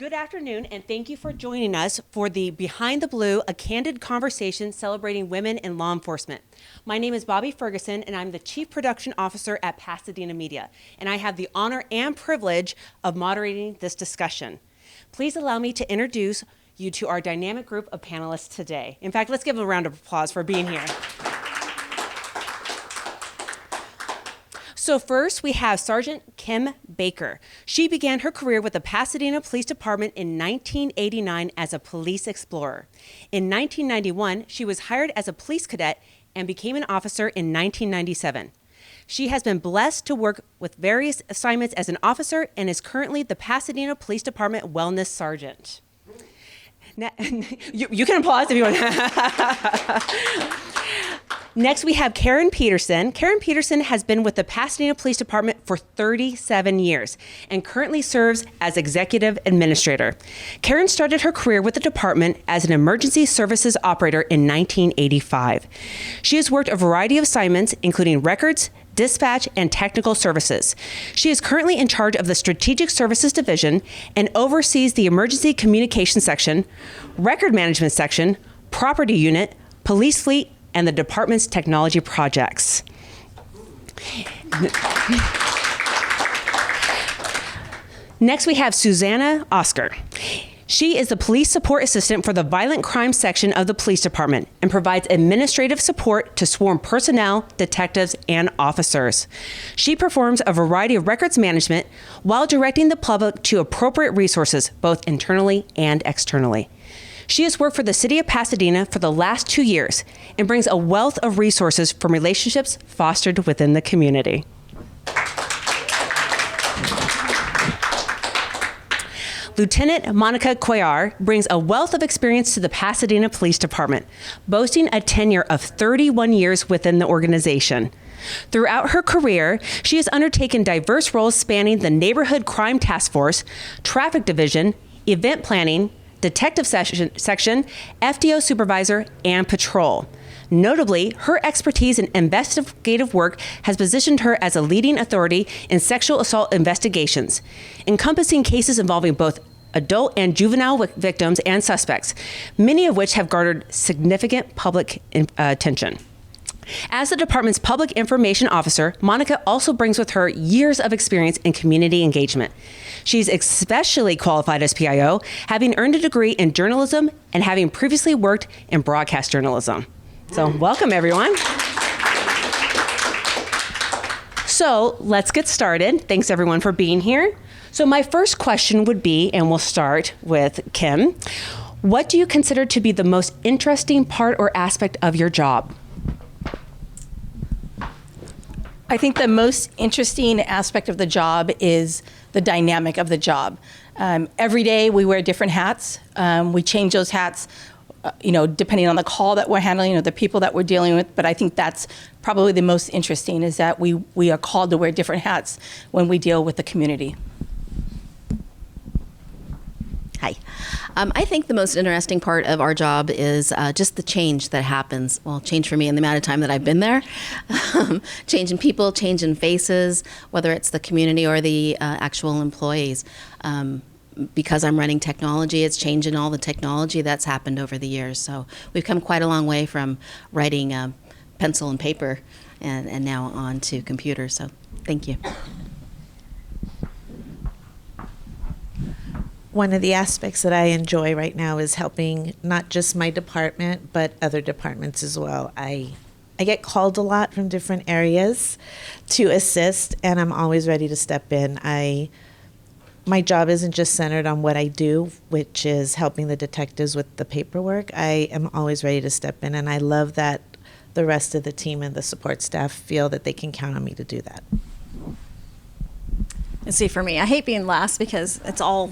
Good afternoon, and thank you for joining us for the Behind the Blue, a candid conversation celebrating women in law enforcement. My name is Bobbie Ferguson, and I'm the Chief Production Officer at Pasadena Media, and I have the honor and privilege of moderating this discussion. Please allow me to introduce you to our dynamic group of panelists today. In fact, let's give them a round of applause for being here. So first, we have Sergeant Kim Baecker. She began her career with the Pasadena Police Department in 1989 as a police explorer. In 1991, she was hired as a police cadet and became an officer in 1997. She has been blessed to work with various assignments as an officer and is currently the Pasadena Police Department Wellness Sgt. Now, you can applause if you want. Next, we have Karen Peterson. Karen Peterson has been with the Pasadena Police Department for 37 years and currently serves as Executive Administrator. Karen started her career with the department as an emergency services operator in 1985. She has worked a variety of assignments, including records, dispatch, and technical services. She is currently in charge of the Strategic Services Division and oversees the Emergency Communications Section, Record Management Section, Property Unit, Police Fleet, and the department's technology projects. Next, we have Susanah Oscar. She is the Police Support Assistant for the Violent Crime Section of the Police Department and provides administrative support to sworn personnel, detectives, and officers. She performs a variety of records management while directing the public to appropriate resources, both internally and externally. She has worked for the City of Pasadena for the last 2 years and brings a wealth of resources from relationships fostered within the community. Lieutenant Monica Cuellar brings a wealth of experience to the Pasadena Police Department, boasting a tenure of 31 years within the organization. Throughout her career, she has undertaken diverse roles spanning the Neighborhood Crime Task Force, Traffic Division, Event Planning, Detective Section, FDO Supervisor, and Patrol. Notably, her expertise in investigative work has positioned her as a leading authority in sexual assault investigations, encompassing cases involving both adult and juvenile victims and suspects, many of which have garnered significant public attention. As the department's public information officer, Monica also brings with her years of experience in community engagement. She's especially qualified as PIO, having earned a degree in journalism and having previously worked in broadcast journalism. So welcome, everyone. So let's get started. Thanks, everyone, for being here. So my first question would be, and we'll start with Kim, what do you consider to be the most interesting part or aspect of your job? I think the most interesting aspect of the job is the dynamic of the job. Every day we wear different hats. We change those hats, depending on the call that we're handling or the people that we're dealing with. But I think that's probably the most interesting, is that we are called to wear different hats when we deal with the community. Hi. I think the most interesting part of our job is just the change that happens. Well, change for me in the amount of time that I've been there. Change in people, change in faces, whether it's the community or the actual employees. Because I'm running technology, it's changing all the technology that's happened over the years. So we've come quite a long way from writing pencil and paper and now on to computers. So thank you. One of the aspects that I enjoy right now is helping not just my department, but other departments as well. I get called a lot from different areas to assist, and I'm always ready to step in. My job isn't just centered on what I do, which is helping the detectives with the paperwork. I am always ready to step in, and I love that the rest of the team and the support staff feel that they can count on me to do that. And see, for me, I hate being last because it's all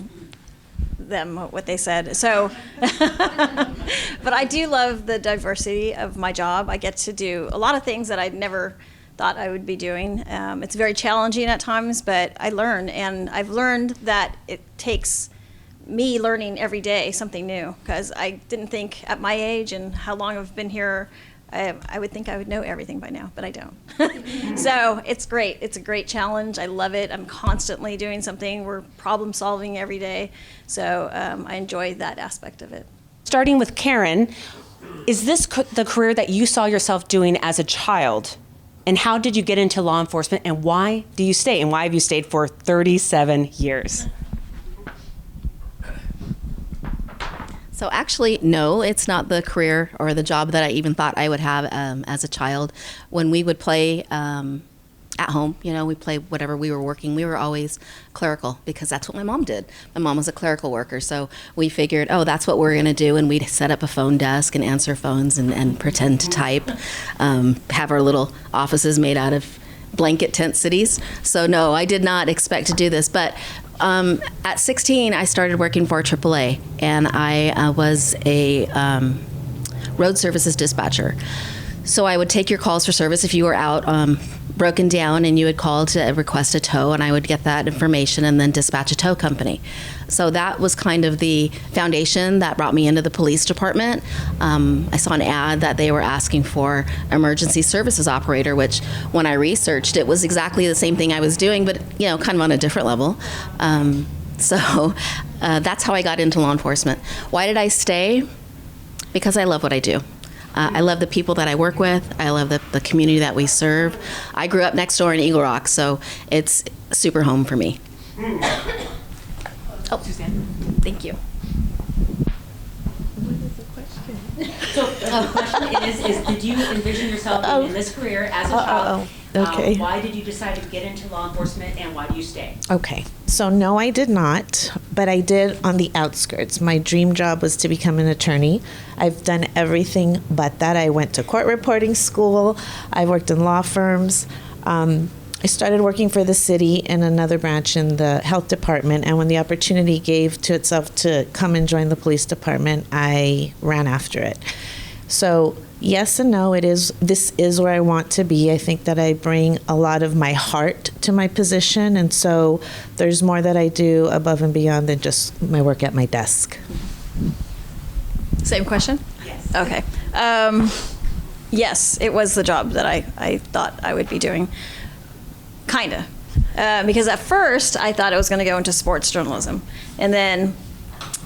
them, what they said. So, but I do love the diversity of my job. I get to do a lot of things that I never thought I would be doing. It's very challenging at times, but I learn, and I've learned that it takes me learning every day something new, because I didn't think at my age and how long I've been here I would think I would know everything by now, but I don't. So it's great. It's a great challenge. I love it. I'm constantly doing something. We're problem solving every day. So I enjoy that aspect of it. Starting with Karen, is this the career that you saw yourself doing as a child? And how did you get into law enforcement, and why do you stay? And why have you stayed for 37 years? So actually, no, it's not the career or the job that I even thought I would have as a child. When we would play at home, we play whatever we were working, we were always clerical because that's what my mom did. My mom was a clerical worker, so we figured, oh, that's what we're going to do, and we'd set up a phone desk and answer phones and pretend to type, have our little offices made out of blanket tent cities. So no, I did not expect to do this, but at 16, I started working for AAA, and I was a road services dispatcher. So I would take your calls for service if you were out broken down, and you would call to request a tow, and I would get that information and then dispatch a tow company. So that was kind of the foundation that brought me into the police department. I saw an ad that they were asking for emergency services operator, which when I researched, it was exactly the same thing I was doing, but kind of on a different level. So that's how I got into law enforcement. Why did I stay? Because I love what I do. I love the people that I work with. I love the community that we serve. I grew up next door in Eagle Rock, so it's super home for me. Oh, Suzanne. Thank you. So the question is did you envision yourself in this career as a child? Okay. Why did you decide to get into law enforcement, and why do you stay? Okay. So no, I did not, but I did on the outskirts. My dream job was to become an attorney. I've done everything but that. I went to court reporting school. I worked in law firms. I started working for the city in another branch in the health department, and when the opportunity gave to itself to come and join the police department, I ran after it. So yes and no, this is where I want to be. I think that I bring a lot of my heart to my position, and so there's more that I do above and beyond than just my work at my desk. Same question? Yes. Okay. Yes, it was the job that I thought I would be doing. Kind of. Because at first, I thought I was going to go into sports journalism. And then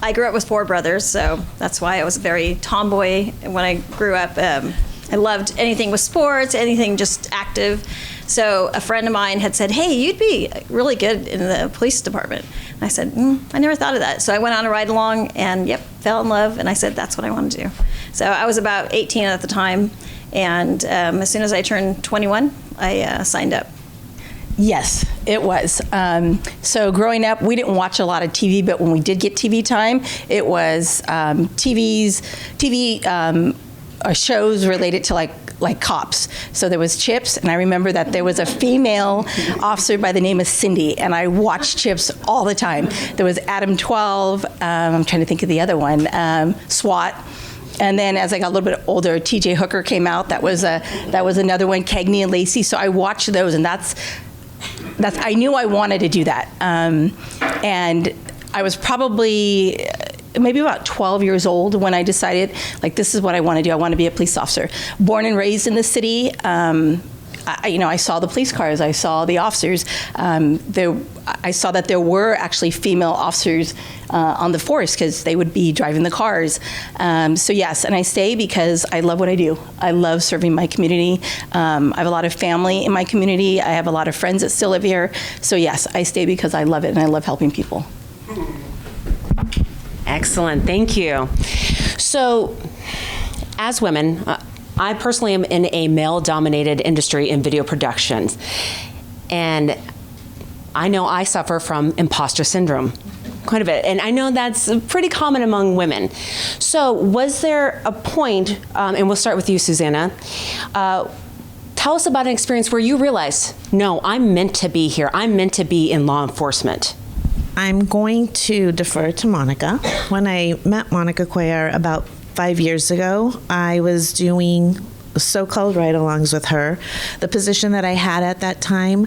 I grew up with 4 brothers, so that's why I was very tomboy when I grew up. I loved anything with sports, anything just active. So a friend of mine had said, hey, you'd be really good in the police department. And I said, I never thought of that. So I went on a ride along and, fell in love. And I said, that's what I want to do. So I was about 18 at the time. And as soon as I turned 21, I signed up. Yes, it was. So growing up, we didn't watch a lot of TV, but when we did get TV time, it was TV shows related to like cops. So there was Chips, and I remember that there was a female officer by the name of Cindy, and I watched Chips all the time. There was Adam 12. I'm trying to think of the other one. SWAT. And then as I got a little bit older, TJ Hooker came out. That was another one. Cagney and Lacey. So I watched those, and that's I knew I wanted to do that. And I was probably maybe about 12 years old when I decided, this is what I want to do. I want to be a police officer. Born and raised in the city, I saw the police cars. I saw the officers. I saw that there were actually female officers on the force because they would be driving the cars. So yes, and I stay because I love what I do. I love serving my community. I have a lot of family in my community. I have a lot of friends that still live here. So yes, I stay because I love it and I love helping people. Excellent. Thank you. So, as women, I personally am in a male-dominated industry in video productions, and I know I suffer from imposter syndrome quite a bit, and I know that's pretty common among women. So was there a point, and we'll start with you, Susanah, tell us about an experience where you realized, no, I'm meant to be here. I'm meant to be in law enforcement. I'm going to defer to Monica. When I met Monica Cuellar about 5 years ago, I was doing so-called ride-alongs with her. The position that I had at that time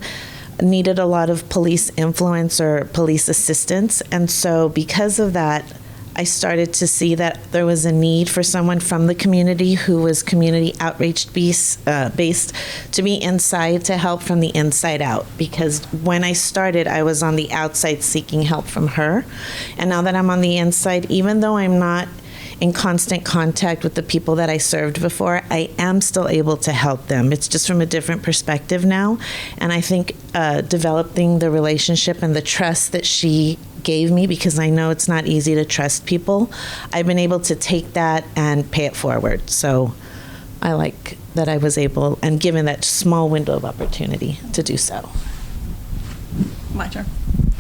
needed a lot of police influence or police assistance, and so because of that, I started to see that there was a need for someone from the community who was community outreach based to be inside to help from the inside out. Because when I started, I was on the outside seeking help from her. And now that I'm on the inside, even though I'm not in constant contact with the people that I served before, I am still able to help them. It's just from a different perspective now. And I think developing the relationship and the trust that she gave me, because I know it's not easy to trust people, I've been able to take that and pay it forward. So I like that I was able and given that small window of opportunity to do so. My turn.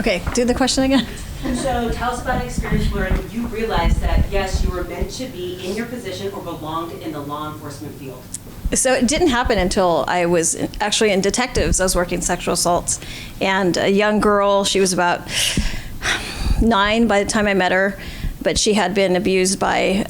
Okay, do the question again. So tell us about an experience where you realized that, yes, you were meant to be in your position or belonged in the law enforcement field. So it didn't happen until I was actually in detectives. I was working sexual assaults. And a young girl, she was about 9 by the time I met her, but she had been abused by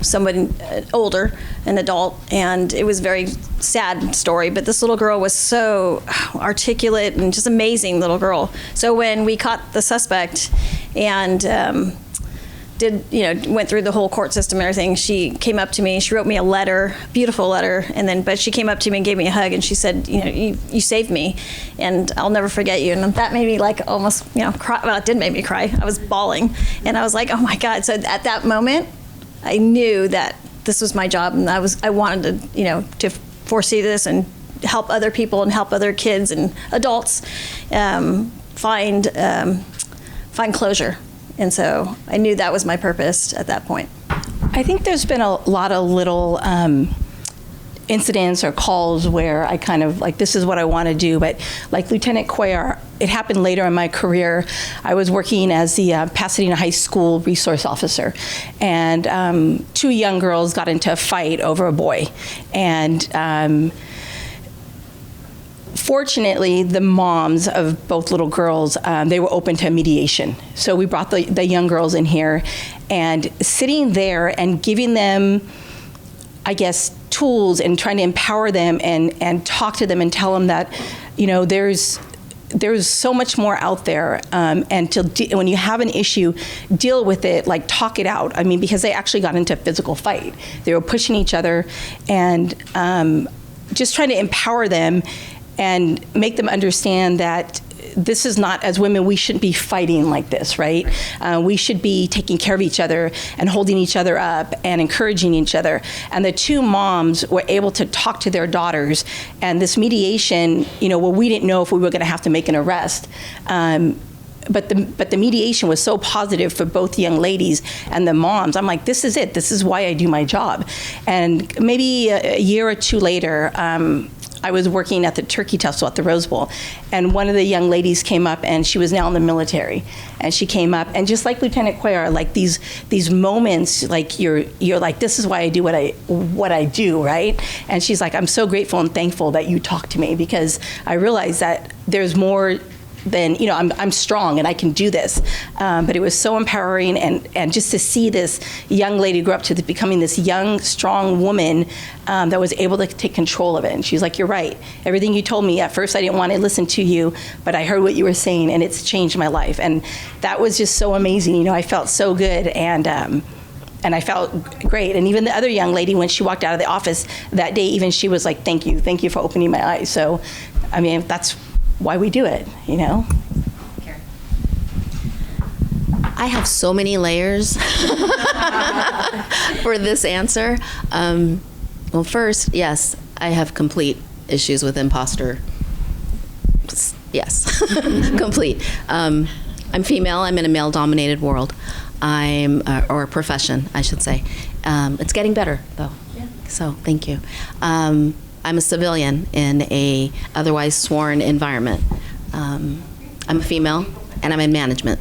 someone older, an adult, and it was a very sad story. But this little girl was so articulate and just amazing little girl. So when we caught the suspect and went through the whole court system and everything, she came up to me, she wrote me a letter, beautiful letter, but she came up to me and gave me a hug and she said, you saved me and I'll never forget you. And that made me almost, cry. Well, it did make me cry. I was bawling and I was like, oh my God. So at that moment, I knew that this was my job and I wanted to foresee this and help other people and help other kids and adults find closure. And so I knew that was my purpose at that point. I think there's been a lot of little incidents or calls where I kind of this is what I want to do. But like Lieutenant Cuellar, it happened later in my career. I was working as the Pasadena High School resource officer, and 2 young girls got into a fight over a boy. And fortunately, the moms of both little girls, they were open to mediation. So we brought the young girls in here, and sitting there and giving them, I guess, tools and trying to empower them and talk to them and tell them that, there's so much more out there, and when you have an issue, deal with it, talk it out. I mean, because they actually got into a physical fight. They were pushing each other and just trying to empower them and make them understand that this is not, as women, we shouldn't be fighting like this, right? We should be taking care of each other and holding each other up and encouraging each other. And the 2 moms were able to talk to their daughters, and this mediation, we didn't know if we were going to have to make an arrest. But the mediation was so positive for both young ladies and the moms. I'm like, this is it. This is why I do my job. And maybe a year or 2 later, I was working at the turkey tussle at the Rose Bowl, and one of the young ladies came up, and she was now in the military, and she came up, and just like Lieutenant Cuellar, these moments, you're like, this is why I do what I do, right? And she's like, I'm so grateful and thankful that you talked to me, because I realized that there's more than, I'm strong and I can do this. But it was so empowering, and just to see this young lady grow up to becoming this young, strong woman that was able to take control of it. And she's like, you're right. Everything you told me, at first I didn't want to listen to you, but I heard what you were saying, and it's changed my life. And that was just so amazing. I felt so good, and I felt great. And even the other young lady, when she walked out of the office that day, even she was like, thank you for opening my eyes. So, I mean, that's why we do it, I have so many layers for this answer. Well, first, yes, I have complete issues with imposter. Yes, complete. I'm female. I'm in a male-dominated world. Or profession, I should say. It's getting better, though. Yeah. So, thank you. I'm a civilian in a otherwise sworn environment. I'm a female, and I'm in management.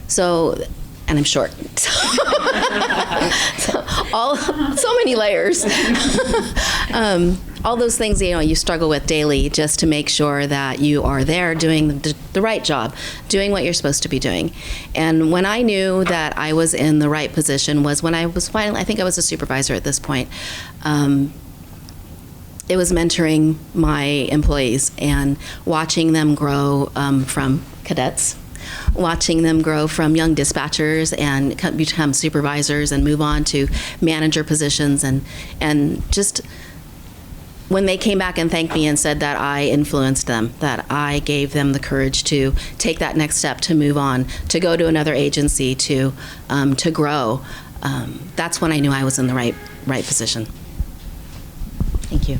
So, and I'm short. So many layers. All those things, you struggle with daily, just to make sure that you are there doing the right job, doing what you're supposed to be doing. And when I knew that I was in the right position was when I was finally, I think I was a supervisor at this point. It was mentoring my employees and watching them grow from cadets watching them grow from young dispatchers and become supervisors and move on to manager positions, and just when they came back and thanked me and said that I influenced them, that I gave them the courage to take that next step, to move on, to go to another agency, to grow, that's when I knew I was in the right position. Thank you.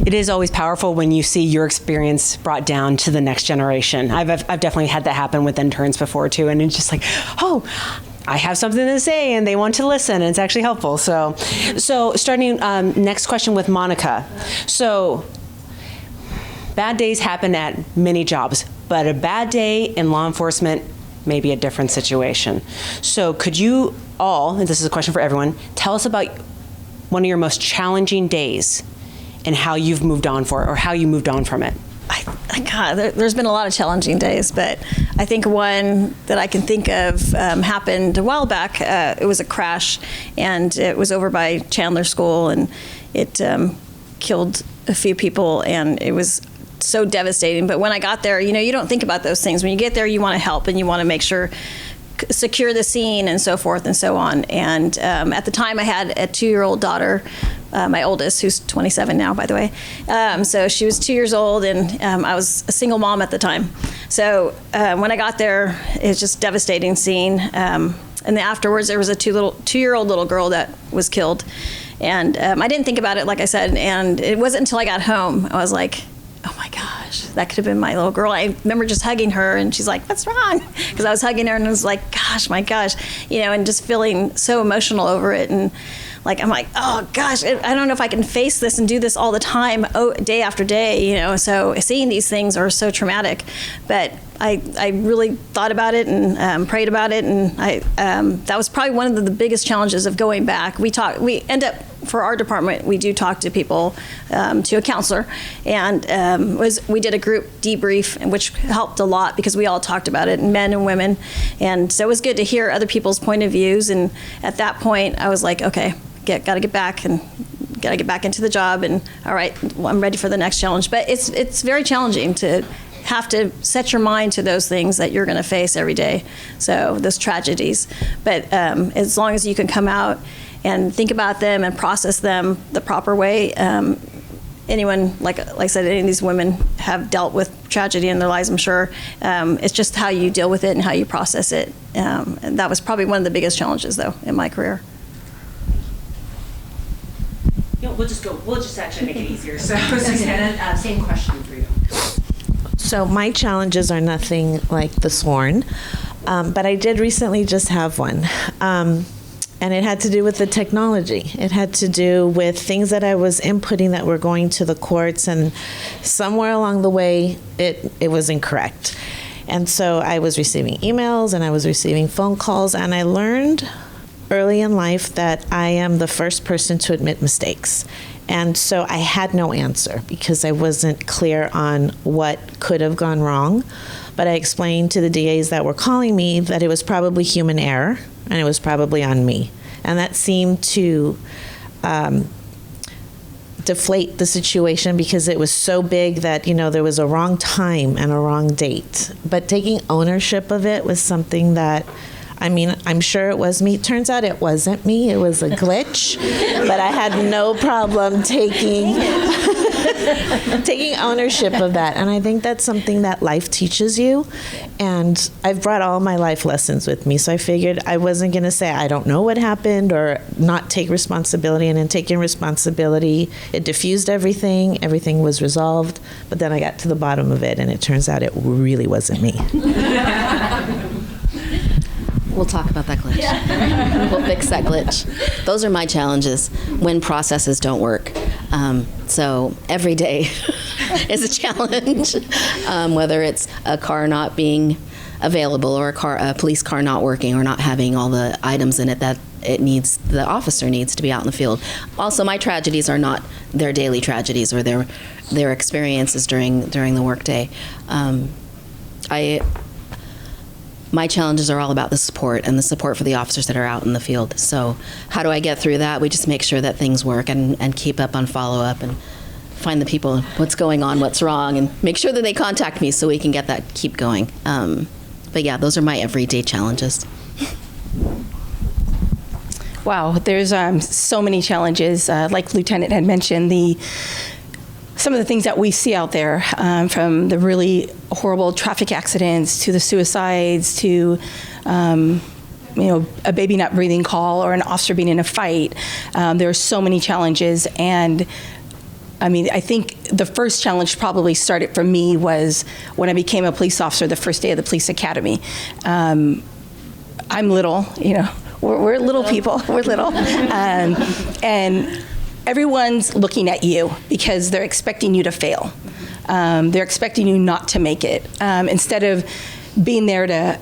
It is always powerful when you see your experience brought down to the next generation. I've definitely had that happen with interns before too, and it's just like, oh, I have something to say and they want to listen, and it's actually helpful. So starting next question with Monica. So bad days happen at many jobs, but a bad day in law enforcement may be a different situation. So could you all, and this is a question for everyone, tell us about one of your most challenging days and how you've moved on or how you moved on from it? God, there's been a lot of challenging days, but I think one that I can think of happened a while back. It was a crash, and it was over by Chandler School, and it killed a few people, and it was so devastating. But when I got there, you don't think about those things. When you get there, you want to help, and you want to make sure, secure the scene and so forth and so on. And at the time, I had a 2-year-old daughter, my oldest, who's 27 now, by the way. So she was 2 years old, and I was a single mom at the time. So when I got there, it was just a devastating scene. And then afterwards, there was a 2-year-old little girl that was killed. And I didn't think about it, like I said, and it wasn't until I got home, I was like, oh my gosh, that could have been my little girl. I remember just hugging her, and she's like, what's wrong? Because I was hugging her, and I was like, gosh, my gosh, and just feeling so emotional over it. And I'm like, oh gosh, I don't know if I can face this and do this all the time, day after day, so seeing these things are so traumatic. But I really thought about it and prayed about it, and that was probably one of the biggest challenges of going back. We end up, for our department, we do talk to people, to a counselor, and we did a group debrief, which helped a lot because we all talked about it, men and women, and so it was good to hear other people's point of views. And at that point, I was like, okay, got to get back into the job, and all right, well, I'm ready for the next challenge. But it's very challenging to have to set your mind to those things that you're going to face every day, so those tragedies. But as long as you can come out and think about them and process them the proper way, anyone, like I said, any of these women have dealt with tragedy in their lives, I'm sure. It's just how you deal with it and how you process it. And that was probably one of the biggest challenges, though, in my career. We'll just actually make it easier. So Susanah, same question for you. So my challenges are nothing like the sworn, but I did recently just have one. And it had to do with the technology. It had to do with things that I was inputting that were going to the courts, and somewhere along the way, it was incorrect. And so I was receiving emails and I was receiving phone calls, and I learned early in life that I am the first person to admit mistakes. And so I had no answer because I wasn't clear on what could have gone wrong. But I explained to the DAs that were calling me that it was probably human error and it was probably on me. And that seemed to deflate the situation because it was so big that, there was a wrong time and a wrong date. But taking ownership of it was something that, I'm sure it was me. Turns out it wasn't me. It was a glitch. But I had no problem taking ownership of that. And I think that's something that life teaches you. And I've brought all my life lessons with me. So I figured I wasn't going to say I don't know what happened or not take responsibility. And in taking responsibility, it diffused everything. Everything was resolved. But then I got to the bottom of it, and it turns out it really wasn't me. We'll talk about that glitch. Yeah. We'll fix that glitch. Those are my challenges when processes don't work. So every day is a challenge, whether it's a car not being available or a police car not working or not having all the items in it that the officer needs to be out in the field. Also, my tragedies are not their daily tragedies or their experiences during the workday. My challenges are all about the support and the support for the officers that are out in the field. So how do I get through that? We just make sure that things work and keep up on follow-up and find the people, what's going on, what's wrong, and make sure that they contact me so we can get that, keep going. But yeah, those are my everyday challenges. Wow, there's so many challenges. Like Lieutenant had mentioned, some of the things that we see out there, from the really horrible traffic accidents to the suicides to a baby not breathing call or an officer being in a fight. There are so many challenges, and I mean, I think the first challenge probably started for me was when I became a police officer the first day of the police academy. I'm little, we're little people, we're little. And everyone's looking at you because they're expecting you to fail. They're expecting you not to make it. Instead of being there to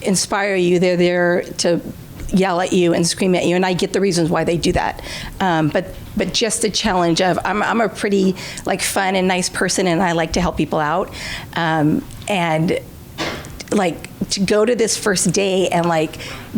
inspire you, they're there to yell at you and scream at you, and I get the reasons why they do that. But just the challenge of, I'm a pretty fun and nice person, and I like to help people out. And to go to this first day and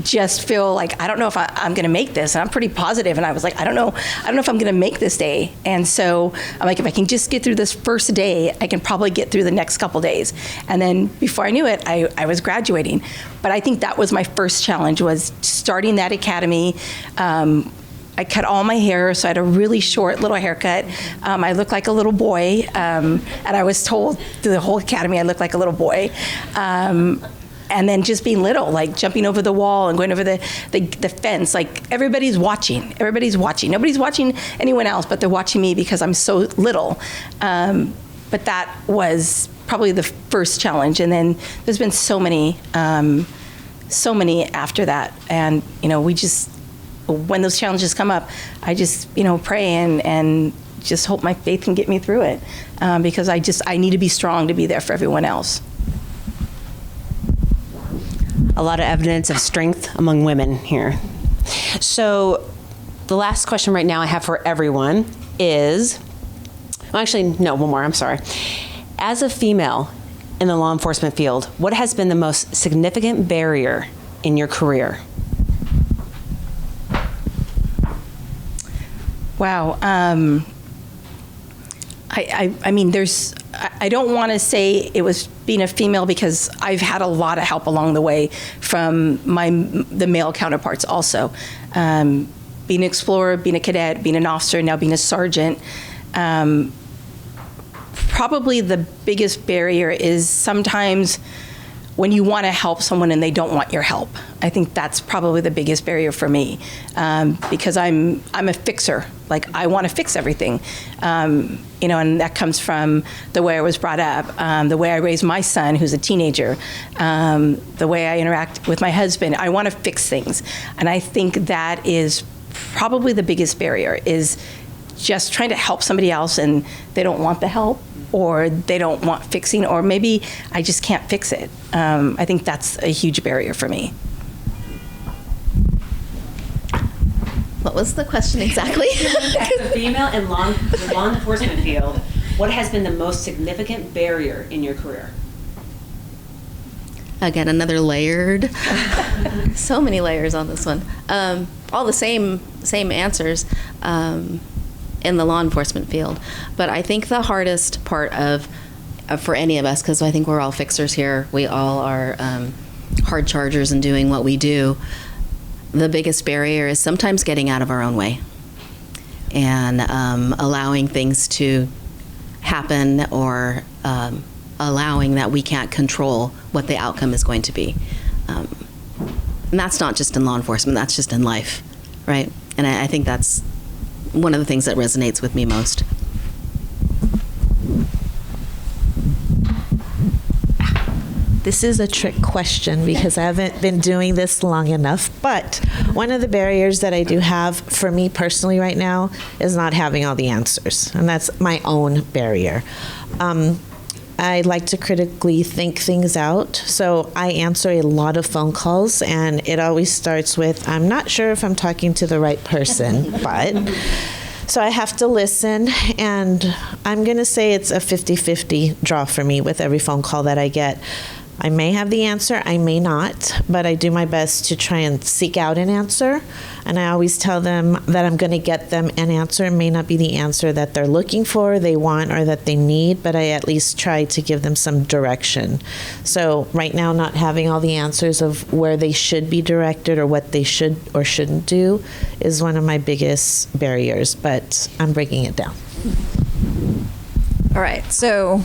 just feel I don't know if I'm going to make this, and I'm pretty positive, and I was I don't know if I'm going to make this day. And so I'm if I can just get through this first day, I can probably get through the next couple days. And then before I knew it, I was graduating. But I think that was my first challenge, was starting that academy. I cut all my hair, so I had a really short little haircut. I looked like a little boy, and I was told through the whole academy I looked like a little boy. And then just being little, jumping over the wall and going over the fence, everybody's watching. Everybody's watching. Nobody's watching anyone else, but they're watching me because I'm so little. But that was probably the first challenge, and then there's been so many after that. And we just, when those challenges come up, I just pray and just hope my faith can get me through it, because I need to be strong to be there for everyone else. A lot of evidence of strength among women here. So the last question right now I have for everyone is, well, actually, no, one more, I'm sorry. As a female in the law enforcement field, what has been the most significant barrier in your career? Wow. I mean, I don't want to say it was being a female, because I've had a lot of help along the way from the male counterparts also. Being an explorer, being a cadet, being an officer, now being a sergeant. Probably the biggest barrier is sometimes when you want to help someone and they don't want your help. I think that's probably the biggest barrier for me, because I'm a fixer. I want to fix everything, and that comes from the way I was brought up, the way I raised my son, who's a teenager, the way I interact with my husband. I want to fix things, and I think that is probably the biggest barrier, is just trying to help somebody else and they don't want the help, or they don't want fixing, or maybe I just can't fix it. I think that's a huge barrier for me. What was the question exactly? As a female in the law enforcement field, what has been the most significant barrier in your career? Again, another layered, so many layers on this one. All the same answers in the law enforcement field. But I think the hardest part for any of us, because I think we're all fixers here, we all are hard chargers and doing what we do, the biggest barrier is sometimes getting out of our own way and allowing things to happen, or allowing that we can't control what the outcome is going to be. And that's not just in law enforcement, that's just in life, right? And I think that's one of the things that resonates with me most. This is a trick question because I haven't been doing this long enough, but one of the barriers that I do have for me personally right now is not having all the answers, and that's my own barrier. I like to critically think things out, so I answer a lot of phone calls, and it always starts with, I'm not sure if I'm talking to the right person, but... So I have to listen, and I'm going to say it's a 50-50 draw for me with every phone call that I get. I may have the answer, I may not, but I do my best to try and seek out an answer. And I always tell them that I'm going to get them an answer. It may not be the answer that they're looking for, they want, or that they need, but I at least try to give them some direction. So right now, not having all the answers of where they should be directed or what they should or shouldn't do is one of my biggest barriers, but I'm breaking it down. All right, so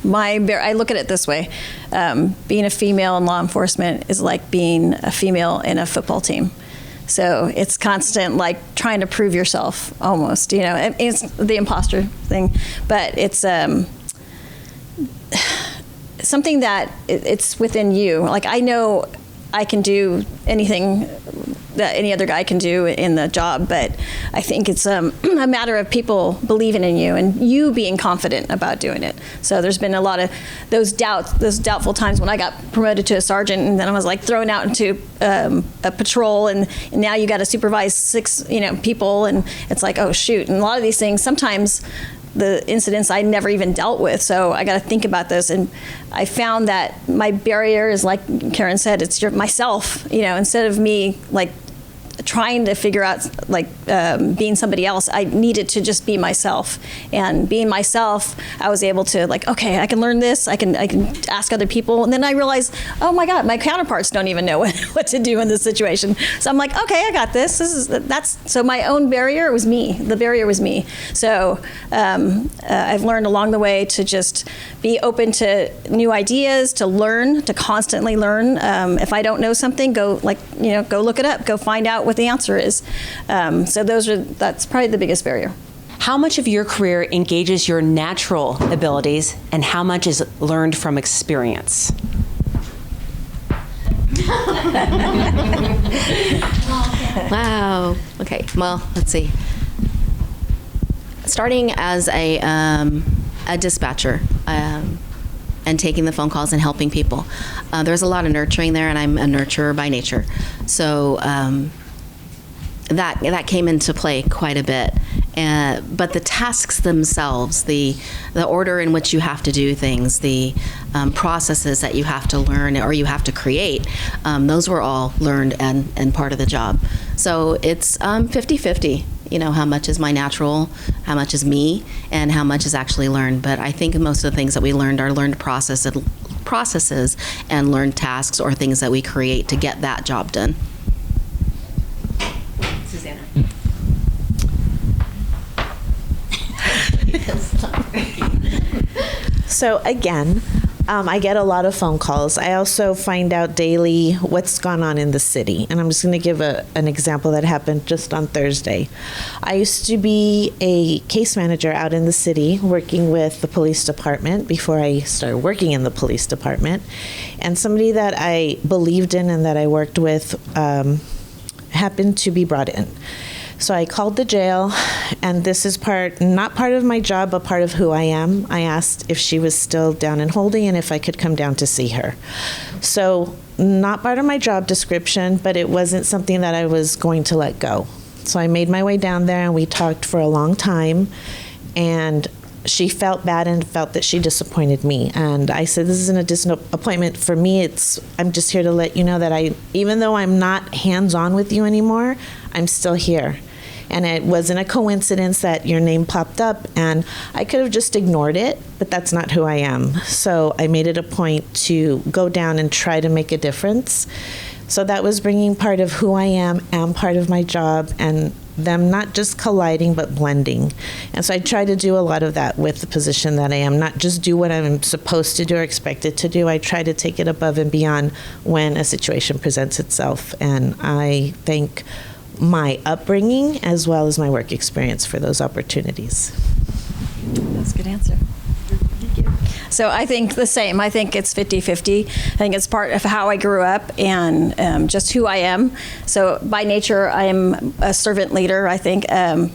I look at it this way. Being a female in law enforcement is like being a female in a football team. So it's constant, like, trying to prove yourself, almost, you know. It's the imposter thing, but it's something that it's within you. Like, I know I can do anything that any other guy can do in the job, but I think it's a matter of people believing in you and you being confident about doing it. So there's been a lot of those doubtful times when I got promoted to a sergeant, and then I was like thrown out into a patrol, and now you got to supervise 6 people, and it's like, oh shoot. And a lot of these things, sometimes the incidents I never even dealt with, so I got to think about this. And I found that my barrier is, like Karen said, it's myself. Instead of me like trying to figure out being somebody else, I needed to just be myself. And being myself, I was able to okay, I can learn this. I can ask other people. And then I realized, oh my God, my counterparts don't even know what to do in this situation. So I'm like, okay, I got this. So my own barrier was me. The barrier was me. So I've learned along the way to just be open to new ideas, to learn, to constantly learn. If I don't know something, go look it up, go find out what the answer is. So that's probably the biggest barrier. How much of your career engages your natural abilities and how much is learned from experience? Wow. Okay. Well, let's see. Starting as a dispatcher and taking the phone calls and helping people, there's a lot of nurturing there, and I'm a nurturer by nature. So that came into play quite a bit. But the tasks themselves, the order in which you have to do things, the processes that you have to learn or you have to create, those were all learned and part of the job. So it's 50-50, how much is my natural, how much is me, and how much is actually learned. But I think most of the things that we learned are learned processes and learned tasks or things that we create to get that job done. Susanah. So again, I get a lot of phone calls. I also find out daily what's gone on in the city. And I'm just going to give an example that happened just on Thursday. I used to be a case manager out in the city working with the police department before I started working in the police department. And somebody that I believed in and that I worked with happened to be brought in. So I called the jail, and this is not part of my job, but part of who I am. I asked if she was still down and holding and if I could come down to see her. So not part of my job description, but it wasn't something that I was going to let go. So I made my way down there, and we talked for a long time, and she felt bad and felt that she disappointed me. And I said, this isn't a disappointment appointment for me. I'm just here to let you know that even though I'm not hands-on with you anymore, I'm still here. And it wasn't a coincidence that your name popped up, and I could have just ignored it, but that's not who I am. So I made it a point to go down and try to make a difference. So that was bringing part of who I am and part of my job, and them not just colliding but blending. And so I try to do a lot of that with the position that I am, not just do what I'm supposed to do or expected to do. I try to take it above and beyond when a situation presents itself. And I thank my upbringing as well as my work experience for those opportunities. That's a good answer. Thank you. So I think the same. I think it's 50-50. I think it's part of how I grew up and just who I am. So by nature, I am a servant leader, I think,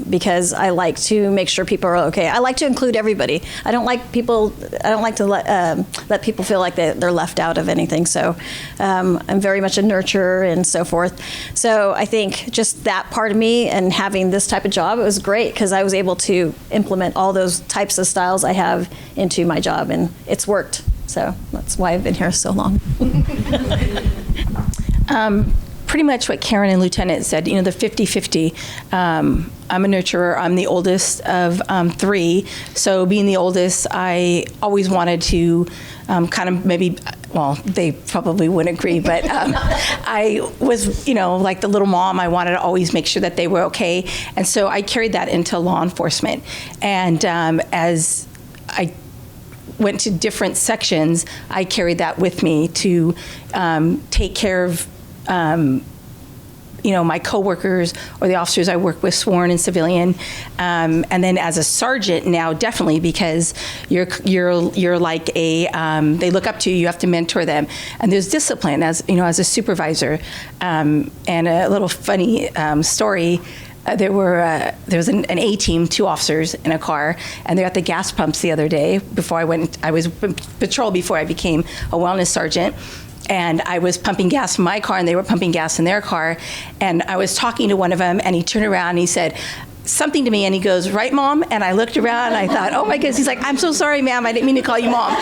because I like to make sure people are okay. I like to include everybody. I don't like to let people feel like they're left out of anything. So I'm very much a nurturer and so forth. So I think just that part of me and having this type of job, it was great because I was able to implement all those types of styles I have into my job, and it's worked. So that's why I've been here so long. Pretty much what Karen and Lieutenant said, the 50-50. I'm a nurturer. I'm the oldest of 3. So being the oldest, I always wanted to kind of maybe, well, they probably wouldn't agree, but I was, like the little mom. I wanted to always make sure that they were okay. And so I carried that into law enforcement. And as I went to different sections, I carried that with me to take care of my coworkers or the officers I work with, sworn and civilian, and then as a sergeant now, definitely, because you're like they look up to you. You have to mentor them, and there's discipline as a supervisor. And a little funny story. There was an A team, 2 officers in a car, and they're at the gas pumps the other day. I was patrol before I became a wellness sergeant. And I was pumping gas in my car, and they were pumping gas in their car. And I was talking to one of them, and he turned around and he said something to me, and he goes, "Right, Mom?" And I looked around, and I thought, oh my goodness. He's like, "I'm so sorry, ma'am. I didn't mean to call you Mom."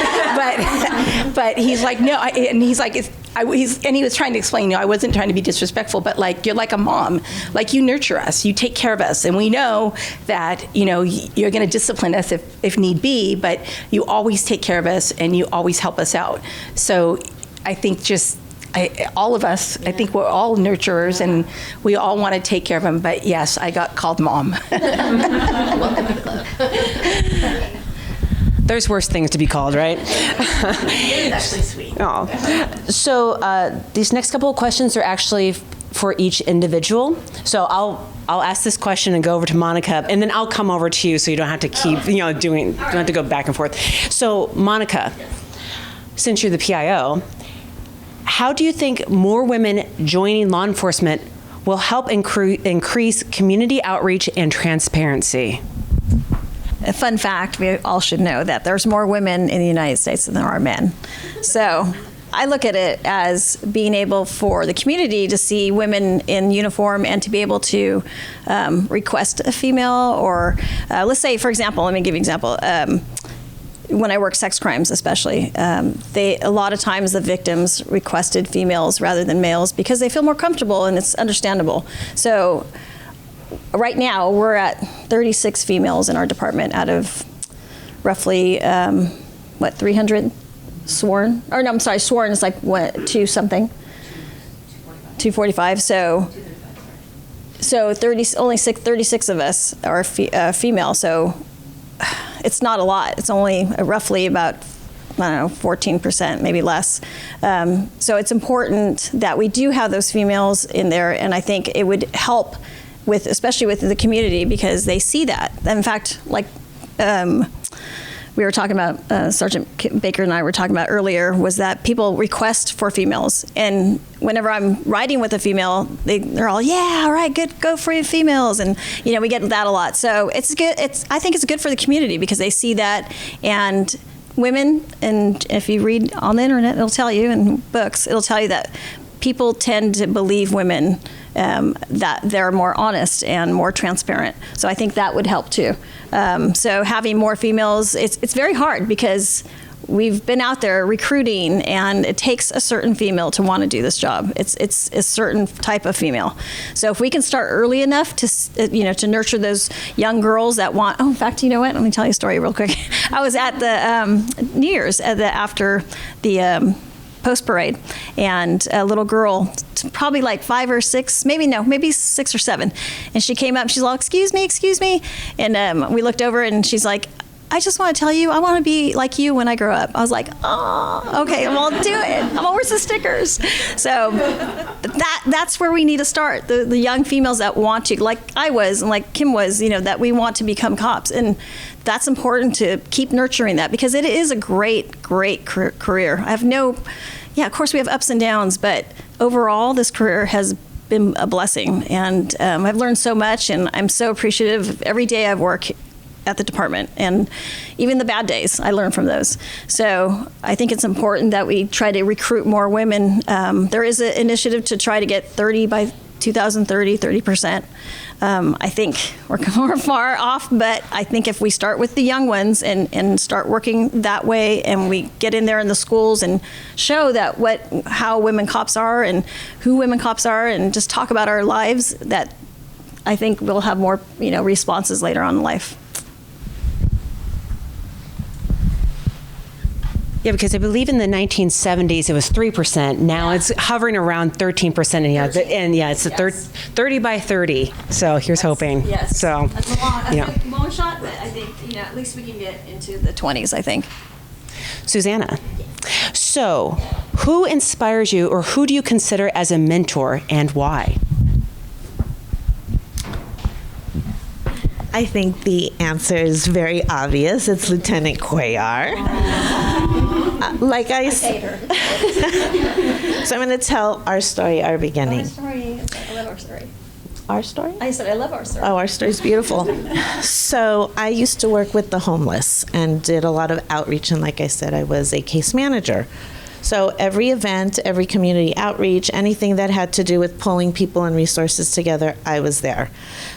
But he's like, no. And he's like, and he was trying to explain, I wasn't trying to be disrespectful, but like, you're like a mom. Like, you nurture us, you take care of us, and we know that, you're going to discipline us if need be, but you always take care of us, and you always help us out. So I think all of us, I think we're all nurturers, and we all want to take care of them. But yes, I got called Mom. Welcome to the club. There's worse things to be called, right? It's actually sweet. Oh. So these next couple of questions are actually for each individual. So I'll ask this question and go over to Monica, and then I'll come over to you, so you don't have to keep don't have to go back and forth. So Monica, since you're the PIO, how do you think more women joining law enforcement will help increase community outreach and transparency? A fun fact, we all should know that there's more women in the United States than there are men. So I look at it as being able for the community to see women in uniform and to be able to request a female, or let's say, for example, let me give you an example. When I work sex crimes, especially, a lot of times the victims requested females rather than males because they feel more comfortable, and it's understandable. So right now we're at 36 females in our department out of roughly 300 sworn. Or no, I'm sorry, sworn is like what, 245. So 36 of us are female. So it's not a lot. It's only roughly about, 14%, maybe less. So it's important that we do have those females in there, and I think it would help especially with the community, because they see that. In fact, like we were talking about, Sergeant Baecker and I were talking about earlier, was that people request for females, and whenever I'm riding with a female, they're all, yeah, all right, good, go for your females, and we get that a lot. So it's good. I think it's good for the community because they see that, and women, and if you read on the internet, it'll tell you, in books, it'll tell you that people tend to believe women, that they're more honest and more transparent. So I think that would help too. So having more females, it's very hard because we've been out there recruiting, and it takes a certain female to want to do this job. It's a certain type of female. So if we can start early enough to nurture those young girls that want. Oh, in fact, you know what? Let me tell you a story real quick. I was at the New Year's after the post parade, and a little girl, probably like 5 or 6, maybe 6 or 7, and she came up. She's all, excuse me, and we looked over, and she's like, I just want to tell you, I want to be like you when I grow up. I was like, oh, okay, well, do it. I'm always the stickers. So that's where we need to start. The young females that want to, like I was and like Kim was, that we want to become cops. And that's important to keep nurturing that, because it is a great, great career. of course we have ups and downs, but overall this career has been a blessing. And I've learned so much, and I'm so appreciative every day I work at the department, and even the bad days, I learn from those. So I think it's important that we try to recruit more women. There is an initiative to try to get 30 by 2030, 30%. I think we're far off, but I think if we start with the young ones and start working that way, and we get in there in the schools and show that how women cops are and who women cops are, and just talk about our lives, that I think we'll have more, responses later on in life. Yeah, because I believe in the 1970s it was 3%. Now it's hovering around 13%. And it's a 30 by 30. So here's hoping. Yes. So that's a long shot, but I think at least we can get into the 20s. I think. Susanah, so who inspires you, or who do you consider as a mentor, and why? I think the answer is very obvious. It's Lieutenant Cuellar. Like I said, so I'm going to tell our story, our beginning. Our story. I love our story. Our story? I said I love our story. Oh, our story's beautiful. So I used to work with the homeless and did a lot of outreach. And like I said, I was a case manager. So every event, every community outreach, anything that had to do with pulling people and resources together, I was there.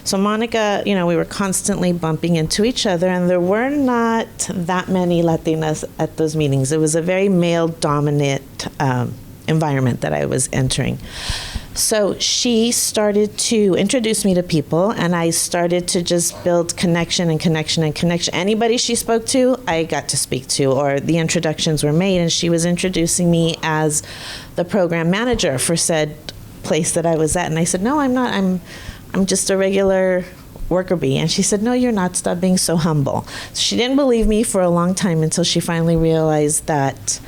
So Monica, we were constantly bumping into each other, and there were not that many Latinas at those meetings. It was a very male-dominant environment that I was entering. So she started to introduce me to people, and I started to just build connection and connection and connection. Anybody she spoke to, I got to speak to, or the introductions were made, and she was introducing me as the program manager for said place that I was at. And I said, no, I'm not. I'm just a regular worker bee. And she said, no, you're not. Stop being so humble. So she didn't believe me for a long time until she finally realized that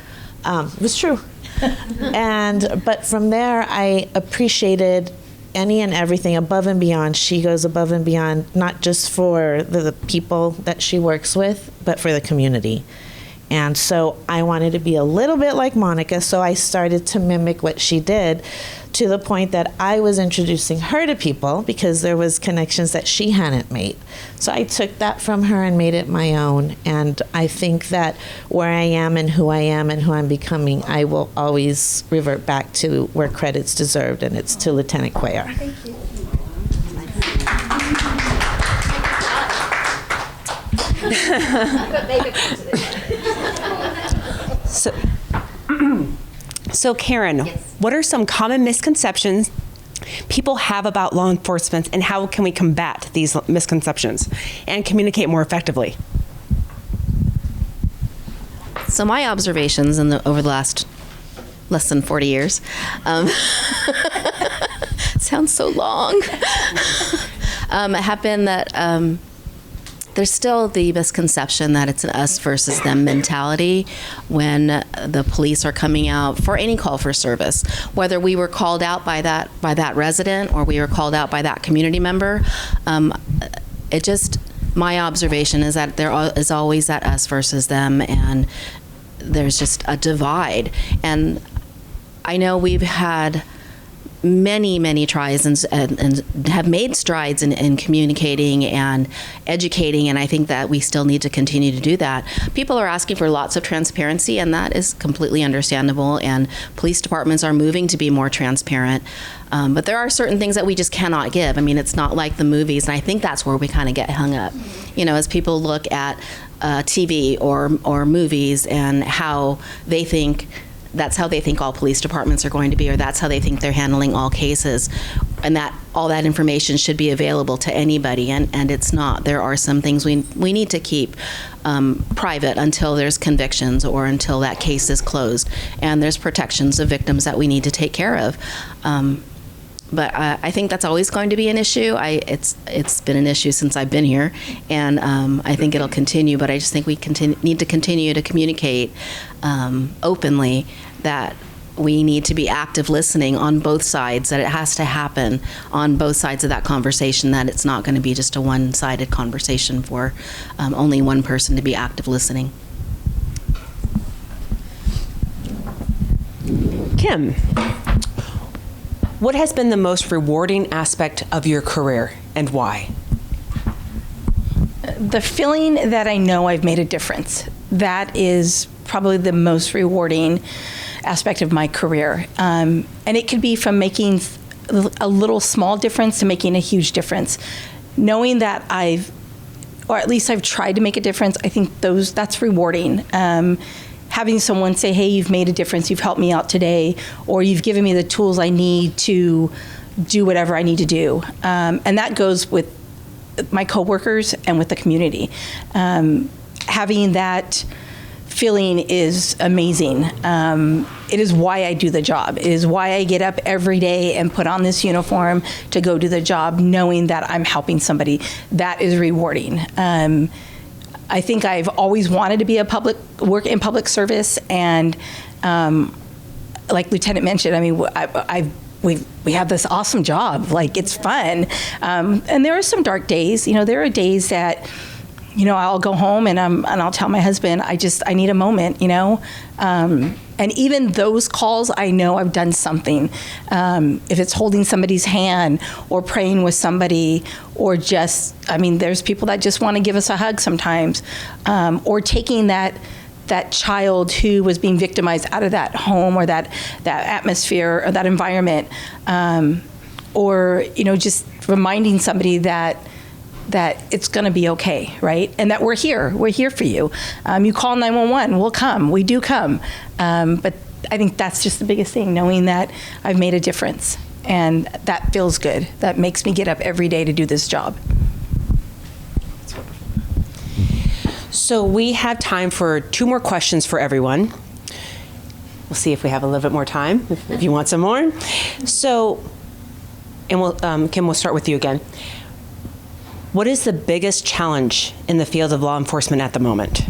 it was true. But from there, I appreciated any and everything above and beyond. She goes above and beyond, not just for the people that she works with, but for the community. And so I wanted to be a little bit like Monica, so I started to mimic what she did, to the point that I was introducing her to people because there was connections that she hadn't made. So I took that from her and made it my own. And I think that where I am and who I'm becoming, I will always revert back to where credit's deserved, and it's to Lieutenant Cuellar. Thank you. So Karen, what are some common misconceptions people have about law enforcement, and how can we combat these misconceptions and communicate more effectively? So my observations over the last less than 40 years, sounds so long, have been that there's still the misconception that it's an us versus them mentality when the police are coming out for any call for service, whether we were called out by that resident or we were called out by that community member. My observation is that there is always that us versus them, and there's just a divide. And I know we've had many tries and have made strides in communicating and educating, and I think that we still need to continue to do that. People are asking for lots of transparency, and that is completely understandable, and police departments are moving to be more transparent. But there are certain things that we just cannot give. I mean, it's not like the movies, and I think that's where we kind of get hung up. As people look at TV or movies and how they think that's how they think all police departments are going to be, or that's how they think they're handling all cases, and that all that information should be available to anybody, and it's not. There are some things we need to keep private until there's convictions or until that case is closed, and there's protections of victims that we need to take care of. But I think that's always going to be an issue. It's been an issue since I've been here, and I think it'll continue. But I just think we need to continue to communicate openly that we need to be active listening on both sides, that it has to happen on both sides of that conversation, that it's not going to be just a one-sided conversation for only one person to be active listening. Kim, what has been the most rewarding aspect of your career, and why? The feeling that I know I've made a difference. That is probably the most rewarding aspect of my career. And it could be from making a little small difference to making a huge difference. Knowing that or at least I've tried to make a difference, I think that's rewarding. Having someone say, hey, you've made a difference, you've helped me out today, or you've given me the tools I need to do whatever I need to do. And that goes with my coworkers and with the community. Having that feeling is amazing. It is why I do the job. It is why I get up every day and put on this uniform to go do the job, knowing that I'm helping somebody. That is rewarding. I think I've always wanted to be work in public service, and like Lieutenant mentioned, I mean, we have this awesome job. Like, it's fun, and there are some dark days. There are days that, I'll go home and I'll tell my husband, I need a moment. And even those calls, I know I've done something. If it's holding somebody's hand or praying with somebody, or there's people that just want to give us a hug sometimes, or taking that child who was being victimized out of that home or that atmosphere or that environment, or just reminding somebody that it's going to be okay, right? And that we're here for you. You call 911, we'll come, we do come. But I think that's just the biggest thing, knowing that I've made a difference, and that feels good. That makes me get up every day to do this job. So we have time for 2 more questions for everyone. We'll see if we have a little bit more time, if you want some more. So, and Kim, we'll start with you again. What is the biggest challenge in the field of law enforcement at the moment?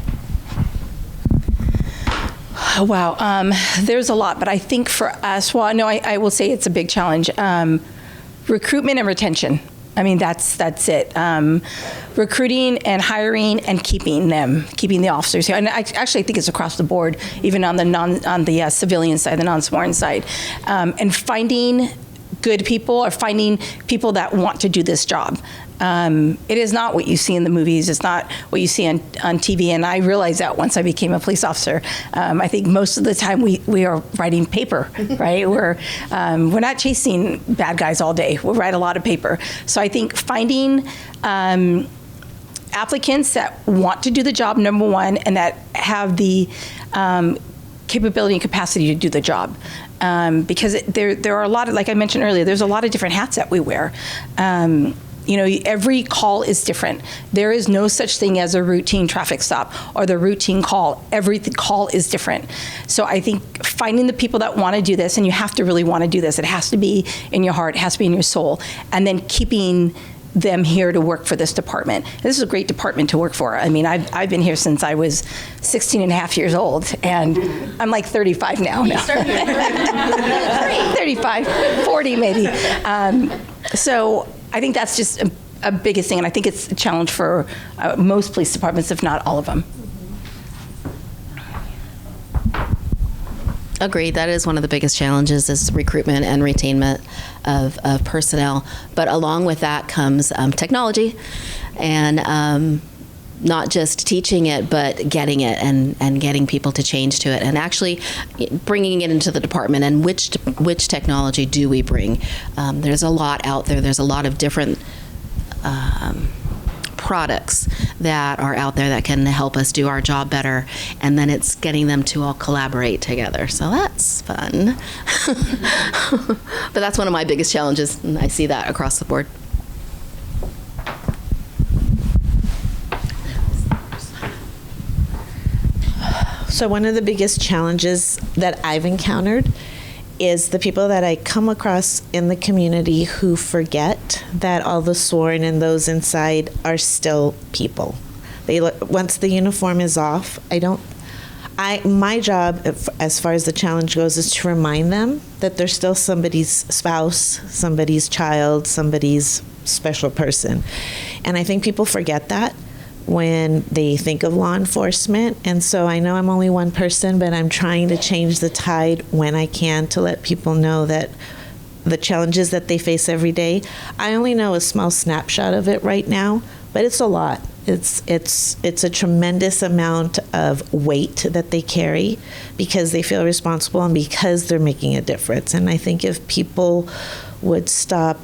Wow, there's a lot, but I think for us, I will say it's a big challenge. Recruitment and retention. I mean, that's it. Recruiting and hiring and keeping the officers here. And I actually think it's across the board, even on the civilian side, the non-sworn side, and finding good people, or finding people that want to do this job. It is not what you see in the movies. It's not what you see on TV. And I realized that once I became a police officer. I think most of the time we are writing paper, right? We're not chasing bad guys all day. We write a lot of paper. So I think finding applicants that want to do the job, number one, and that have the capability and capacity to do the job. Because there are a lot of, like I mentioned earlier, there's a lot of different hats that we wear. Every call is different. There is no such thing as a routine traffic stop or the routine call. Every call is different. So I think finding the people that want to do this, and you have to really want to do this. It has to be in your heart. It has to be in your soul. And then keeping them here to work for this department. This is a great department to work for. I mean, I've been here since I was 16 and a half years old, and I'm like 35 now. 35, 40 maybe. So I think that's just a biggest thing, and I think it's a challenge for most police departments, if not all of them. Agreed. That is one of the biggest challenges, is recruitment and retainment of personnel. But along with that comes technology, and not just teaching it, but getting it and getting people to change to it, and actually bringing it into the department. And which technology do we bring? There's a lot out there. There's a lot of different products that are out there that can help us do our job better, and then it's getting them to all collaborate together. So that's fun. But that's one of my biggest challenges, and I see that across the board. So one of the biggest challenges that I've encountered is the people that I come across in the community who forget that all the sworn and those inside are still people. Once the uniform is off, my job, as far as the challenge goes, is to remind them that they're still somebody's spouse, somebody's child, somebody's special person. And I think people forget that when they think of law enforcement. And so I know I'm only one person, but I'm trying to change the tide when I can, to let people know that the challenges that they face every day, I only know a small snapshot of it right now, but it's a lot. It's a tremendous amount of weight that they carry because they feel responsible and because they're making a difference. And I think if people would stop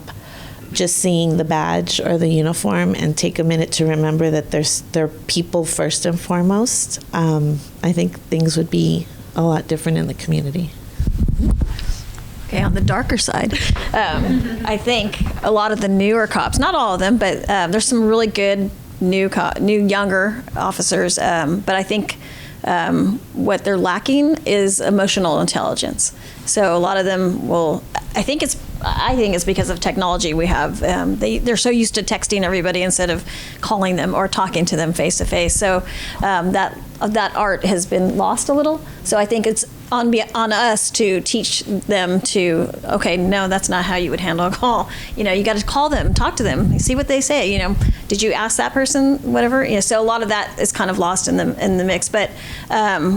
just seeing the badge or the uniform and take a minute to remember that they're people first and foremost, I think things would be a lot different in the community. Okay, on the darker side, I think a lot of the newer cops, not all of them, but there's some really good new younger officers. But I think what they're lacking is emotional intelligence. So a lot of them will. I think it's because of technology we have. They're so used to texting everybody instead of calling them or talking to them face to face. So that art has been lost a little. So I think it's on us to teach them to, okay, no, that's not how you would handle a call. You got to call them, talk to them, see what they say. Did you ask that person, whatever? So a lot of that is kind of lost in the mix. But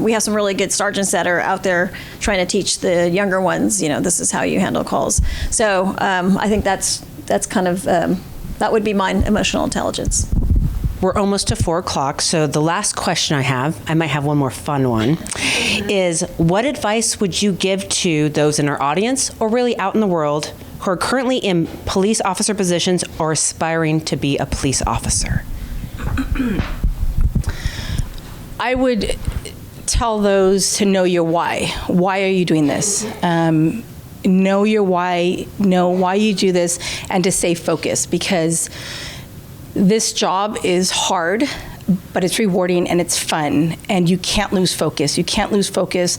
we have some really good sergeants that are out there trying to teach the younger ones, this is how you handle calls. So I think that's kind of, that would be mine, emotional intelligence. We're almost to 4 o'clock, so the last question I have, I might have one more fun one, is what advice would you give to those in our audience or really out in the world who are currently in police officer positions or aspiring to be a police officer? I would tell those to know your why. Why are you doing this? Know your why, know why you do this, and to stay focused, because this job is hard, but it's rewarding and it's fun, and you can't lose focus. You can't lose focus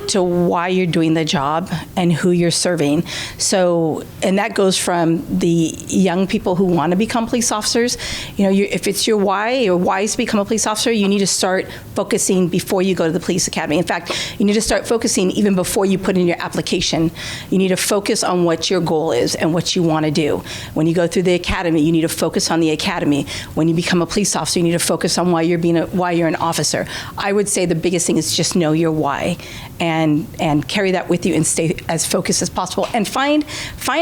to why you're doing the job and who you're serving. So, and that goes from the young people who want to become police officers. If it's your why is to become a police officer, you need to start focusing before you go to the police academy. In fact, you need to start focusing even before you put in your application. You need to focus on what your goal is and what you want to do. When you go through the academy, you need to focus on the academy. When you become a police officer, you need to focus on why you're an officer. I would say the biggest thing is just know your why and carry that with you and stay as focused as possible. And find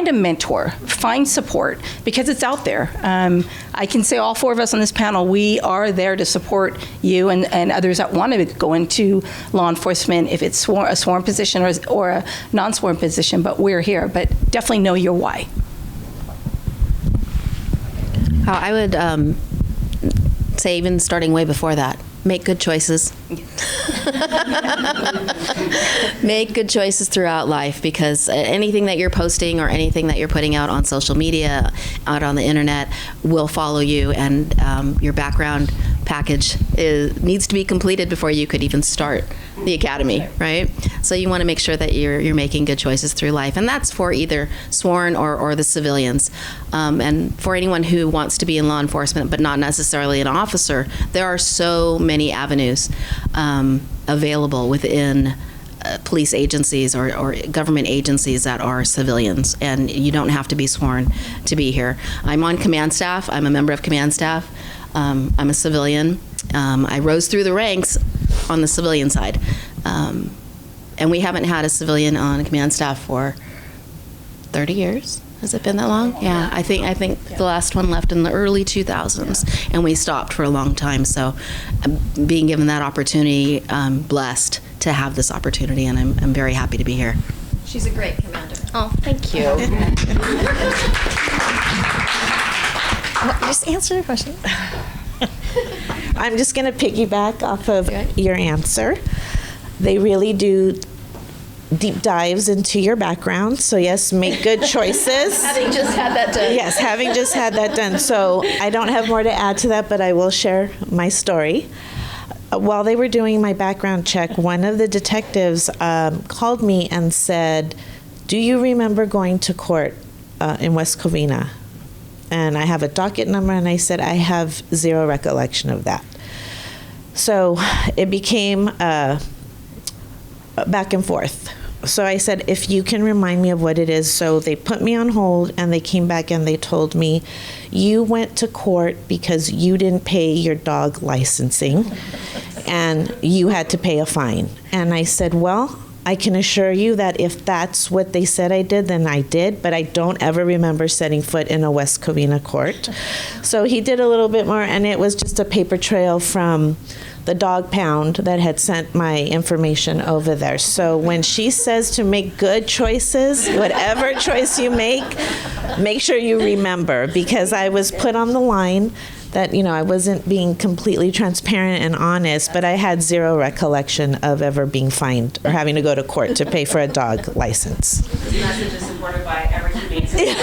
a mentor, find support, because it's out there. I can say all 4 of us on this panel, we are there to support you and others that want to go into law enforcement, if it's a sworn position or a non-sworn position, but we're here. But definitely know your why. I would say, even starting way before that, make good choices. Make good choices throughout life, because anything that you're posting or anything that you're putting out on social media, out on the internet, will follow you, and your background package needs to be completed before you could even start the academy, right? So you want to make sure that you're making good choices through life, and that's for either sworn or the civilians. And for anyone who wants to be in law enforcement but not necessarily an officer, there are so many avenues available within police agencies or government agencies that are civilians, and you don't have to be sworn to be here. I'm on command staff. I'm a member of command staff. I'm a civilian. I rose through the ranks on the civilian side, and we haven't had a civilian on command staff for 30 years. Has it been that long? Yeah, I think the last one left in the early 2000s, and we stopped for a long time. So, being given that opportunity, I'm blessed to have this opportunity, and I'm very happy to be here. She's a great commander. Oh, thank you. Just answer the question. I'm just going to piggyback off of your answer. They really do deep dives into your background. So yes, make good choices. Having just had that done. Yes, having just had that done. So I don't have more to add to that, but I will share my story. While they were doing my background check, one of the detectives called me and said, "Do you remember going to court in West Covina?" And I have a docket number, and I said, "I have zero recollection of that." So it became back and forth. So I said, "If you can remind me of what it is." So they put me on hold, and they came back and they told me, "You went to court because you didn't pay your dog licensing and you had to pay a fine." And I said, "Well, I can assure you that if that's what they said I did, then I did, but I don't ever remember setting foot in a West Covina court. So he did a little bit more, and it was just a paper trail from the dog pound that had sent my information over there. So when she says to make good choices, whatever choice you make sure you remember, because I was put on the line that, I wasn't being completely transparent and honest, but I had zero recollection of ever being fined or having to go to court to pay for a dog license. This message is supported by every humane society.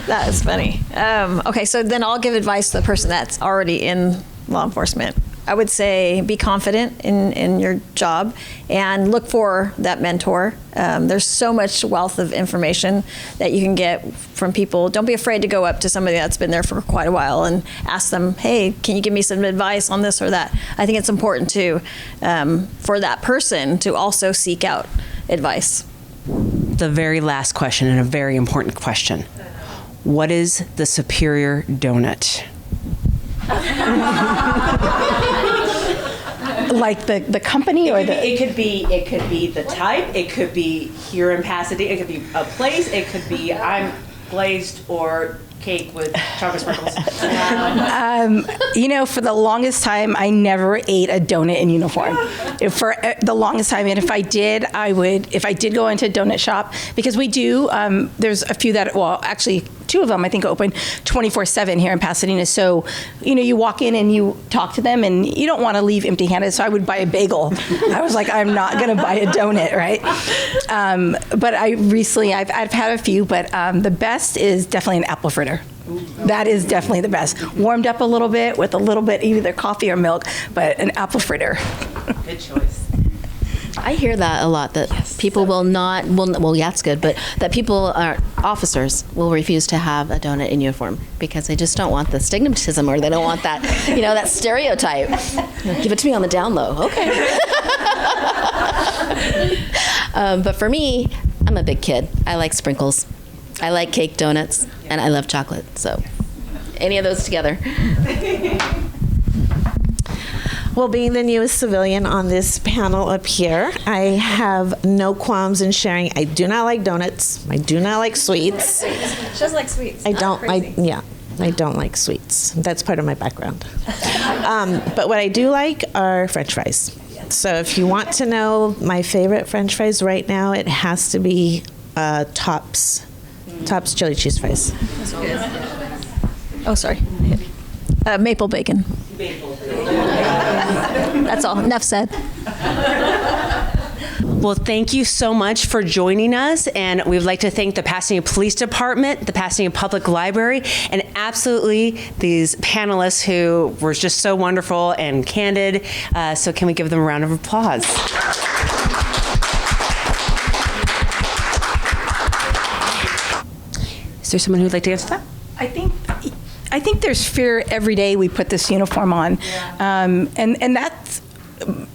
That is funny. Okay, so then I'll give advice to the person that's already in law enforcement. I would say be confident in your job and look for that mentor. There's so much wealth of information that you can get from people. Don't be afraid to go up to somebody that's been there for quite a while and ask them, hey, can you give me some advice on this or that? I think it's important to, for that person to also seek out advice. The very last question, and a very important question. What is the superior donut? Like the company or the... It could be the type. It could be here in Pasadena. It could be a place. It could be I'm glazed or cake with chocolate sprinkles. For the longest time, I never ate a donut in uniform. For the longest time, and if I did go into a donut shop, because we do, there's a few that, well, actually, 2 of them I think open 24/7 here in Pasadena. So, you walk in and you talk to them, and you don't want to leave empty-handed. So I would buy a bagel. I was like, I'm not going to buy a donut, right? But I've had a few, but the best is definitely an apple fritter. That is definitely the best. Warmed up a little bit with a little bit either coffee or milk, but an apple fritter. Good choice. I hear that a lot, that people will not, well, yeah, it's good, but that officers will refuse to have a donut in uniform because they just don't want the stigmatism, or they don't want that, that stereotype. Give it to me on the down low. Okay. But for me, I'm a big kid. I like sprinkles. I like cake, donuts, and I love chocolate. So any of those together. Well, being the newest civilian on this panel up here, I have no qualms in sharing. I do not like donuts. I do not like sweets. She doesn't like sweets. I don't like sweets. That's part of my background. But what I do like are French fries. So if you want to know my favorite French fries right now, it has to be Tops chili cheese fries. That's good. Oh, sorry. Maple bacon. That's all. Enough said. Well, thank you so much for joining us, and we would like to thank the Pasadena Police Department, the Pasadena Public Library, and absolutely these panelists who were just so wonderful and candid. So can we give them a round of applause? Is there someone who would like to answer that? I think there's fear every day we put this uniform on. And that's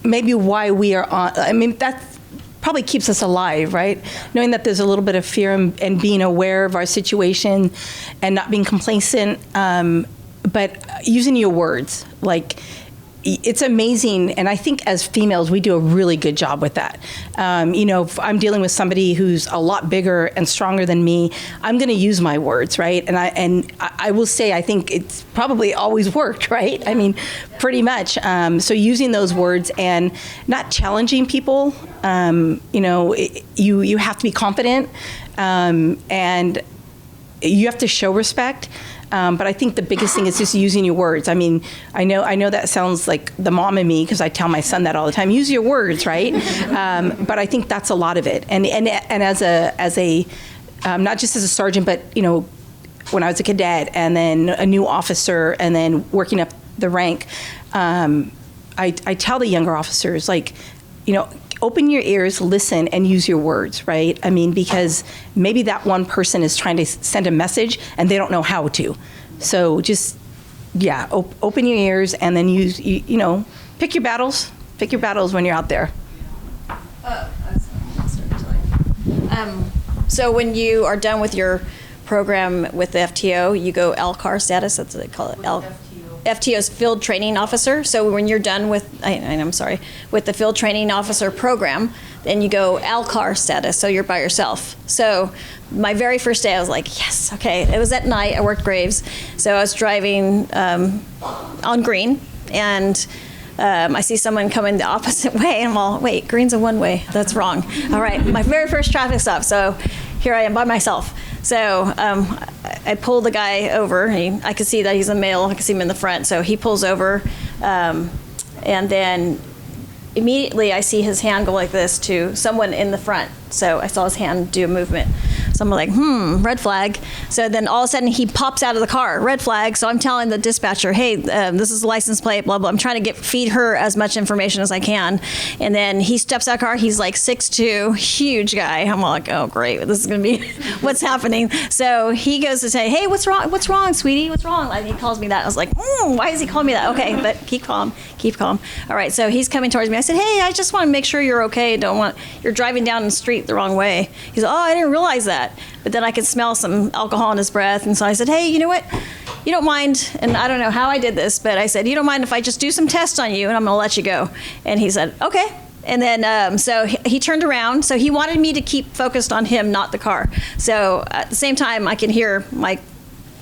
maybe why we are on. I mean, that probably keeps us alive, right? Knowing that there's a little bit of fear and being aware of our situation and not being complacent, but using your words. Like, it's amazing, and I think as females, we do a really good job with that. If I'm dealing with somebody who's a lot bigger and stronger than me, I'm going to use my words, right? And I will say, I think it's probably always worked, right? I mean, pretty much. So using those words and not challenging people, you have to be confident, and you have to show respect. But I think the biggest thing is just using your words. I mean, I know that sounds like the mom in me, because I tell my son that all the time. Use your words, right? But I think that's a lot of it. And as a not just as a sergeant, but when I was a cadet and then a new officer and then working up the rank, I tell the younger officers, like, open your ears, listen, and use your words, right? I mean, because maybe that one person is trying to send a message and they don't know how to. So just, open your ears and then use, pick your battles. Pick your battles when you're out there. So when you are done with your program with the FTO, you go LCAR status, that's what they call it. FTO's field training officer. So when you're done with, with the field training officer program, then you go ALCAR status, so you're by yourself. So my very first day, I was like, yes, okay. It was at night, I worked Graves. So I was driving on green, and I see someone coming the opposite way, and I'm all, wait, green's a one-way, that's wrong. All right, my very first traffic stop, so here I am by myself. So I pull the guy over. I could see that he's a male. I could see him in the front. So he pulls over, and then immediately I see his hand go like this to someone in the front. So I saw his hand do a movement. So I'm like, red flag. So then all of a sudden he pops out of the car, red flag. So I'm telling the dispatcher, hey, this is the license plate, blah, blah. I'm trying to feed her as much information as I can. And then he steps out of the car. He's like 6'2", huge guy. I'm like, oh, great. This is going to be what's happening. So he goes to say, hey, what's wrong? What's wrong, sweetie? What's wrong? And he calls me that. I was like, why is he calling me that? Okay, but keep calm. Keep calm. All right, so he's coming towards me. I said, hey, I just want to make sure you're okay. You're driving down the street the wrong way. He's like, oh, I didn't realize that. But then I could smell some alcohol in his breath. And so I said, hey, you know what? You don't mind, and I don't know how I did this, but I said, you don't mind if I just do some tests on you, and I'm going to let you go. And he said, okay. And then so he turned around. So he wanted me to keep focused on him, not the car. So at the same time, I can hear my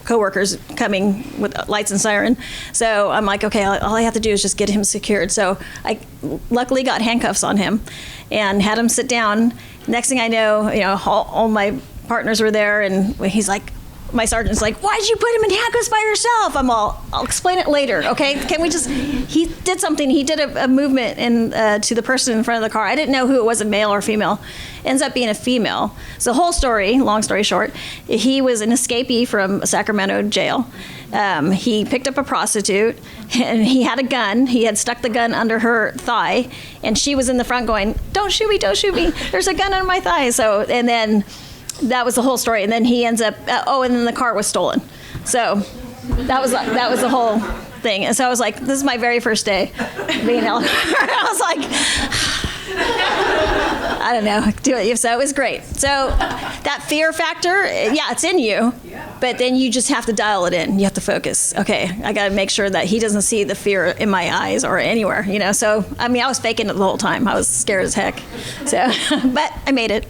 coworkers coming with lights and siren. So I'm like, okay, all I have to do is just get him secured. So I luckily got handcuffs on him and had him sit down. Next thing I know, all my partners were there, and he's like, my sergeant's like, why'd you put him in handcuffs by yourself? I'll explain it later, okay? Can we just, he did something. He did a movement to the person in front of the car. I didn't know who it was, a male or female. Ends up being a female. So the whole story, long story short, he was an escapee from Sacramento jail. He picked up a prostitute, and he had a gun. He had stuck the gun under her thigh, and she was in the front going, don't shoot me, don't shoot me. There's a gun under my thigh. So, and then that was the whole story. And then he ends up, and then the car was stolen. So that was the whole thing. And so I was like, this is my very first day being I was like, I don't know, do it. So it was great. So that fear factor, yeah, it's in you, but then you just have to dial it in. You have to focus. Okay, I got to make sure that he doesn't see the fear in my eyes or anywhere, So, I was faking it the whole time. I was scared as heck. So, but I made it.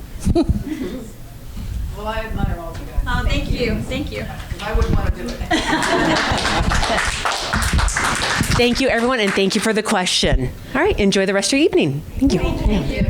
Well, I admire all of you guys. Oh, thank you. Thank you. I wouldn't want to do it. Thank you, everyone, and thank you for the question. All right, enjoy the rest of your evening. Thank you. Thank you.